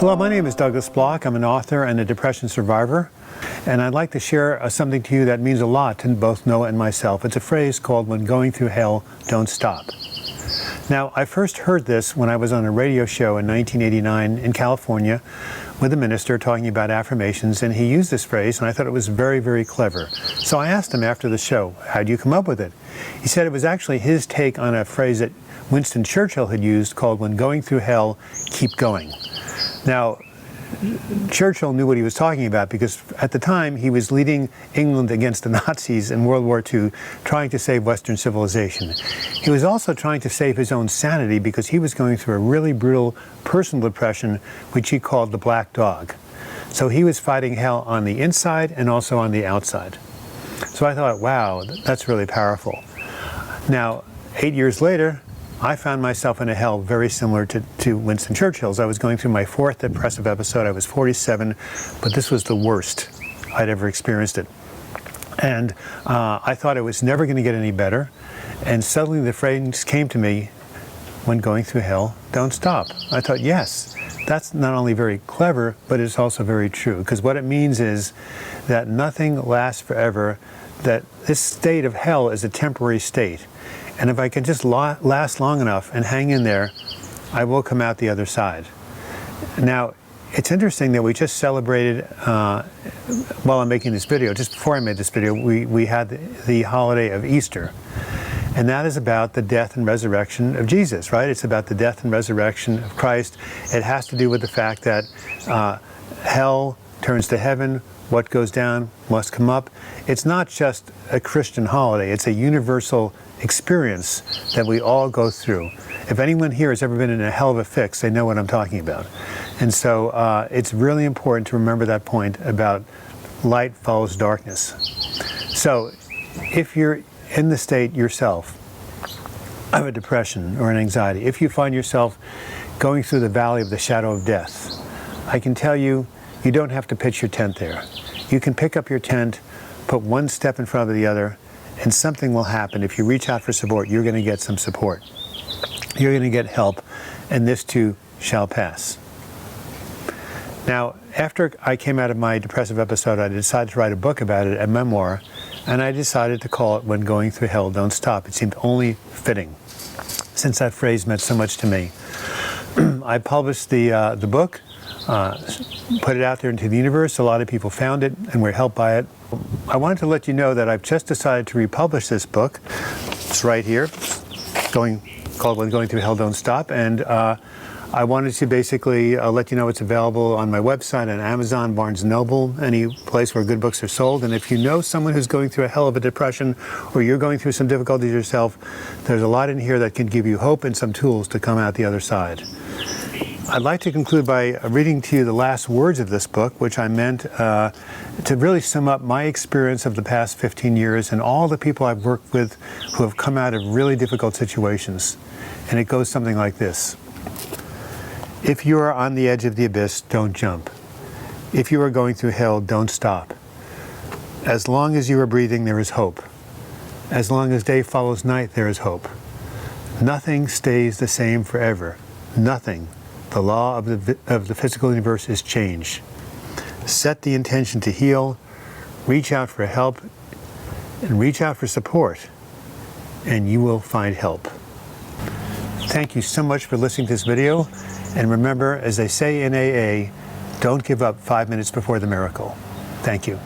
Hello, my name is Douglas Bloch. I'm an author and a depression survivor, and I'd like to share something to you that means a lot to both Noah and myself. It's a phrase called, "When going through hell, don't stop." Now, I first heard this when I was on a radio show in 1989 in California with a minister talking about affirmations, and he used this phrase, and I thought it was very, very clever. So I asked him after the show, how do you come up with it? He said it was actually his take on a phrase that Winston Churchill had used called, "When going through hell, keep going." Now, Churchill knew what he was talking about because at the time he was leading England against the Nazis in World War II, trying to save Western civilization. He was also trying to save his own sanity because he was going through a really brutal personal depression, which he called the black dog. So he was fighting hell on the inside and also on the outside. So I thought, wow, that's really powerful. Now, 8 years later, I found myself in a hell very similar to Winston Churchill's. I was going through my fourth depressive episode. I was 47, but this was the worst I'd ever experienced it. And I thought it was never going to get any better. And suddenly the phrase came to me, "When going through hell, don't stop." I thought, yes, that's not only very clever, but it's also very true. Because what it means is that nothing lasts forever, that this state of hell is a temporary state. And if I can just last long enough and hang in there, I will come out the other side. Now, it's interesting that we just celebrated, while I'm making this video, just before I made this video, we had the holiday of Easter. And that is about the death and resurrection of Jesus, right? It's about the death and resurrection of Christ. It has to do with the fact that hell turns to heaven. What goes down must come up. It's not just a Christian holiday. It's a universal experience that we all go through. If anyone here has ever been in a hell of a fix, they know what I'm talking about. And so it's really important to remember that point about light follows darkness. So if you're in the state yourself of a depression or an anxiety, if you find yourself going through the valley of the shadow of death, I can tell you, you don't have to pitch your tent there. You can pick up your tent, put one step in front of the other, and something will happen. If you reach out for support, you're going to get some support. You're going to get help, and this too shall pass. Now, after I came out of my depressive episode, I decided to write a book about it, a memoir, and I decided to call it "When Going Through Hell, Don't Stop." It seemed only fitting, since that phrase meant so much to me. I published the book, put it out there into the universe. A lot of people found it and were helped by it. I wanted to let you know that I've just decided to republish this book. It's right here, called "When Going Through Hell, Don't Stop." And I wanted to basically let you know it's available on my website, on Amazon, Barnes & Noble, any place where good books are sold. And if you know someone who's going through a hell of a depression, or you're going through some difficulties yourself, there's a lot in here that can give you hope and some tools to come out the other side. I'd like to conclude by reading to you the last words of this book, which I meant to really sum up my experience of the past 15 years and all the people I've worked with who have come out of really difficult situations. And it goes something like this. If you are on the edge of the abyss, don't jump. If you are going through hell, don't stop. As long as you are breathing, there is hope. As long as day follows night, there is hope. Nothing stays the same forever. Nothing. The law of the physical universe is change. Set the intention to heal, reach out for help, and reach out for support, and you will find help. Thank you so much for listening to this video, and remember, as they say in AA, don't give up 5 minutes before the miracle. Thank you.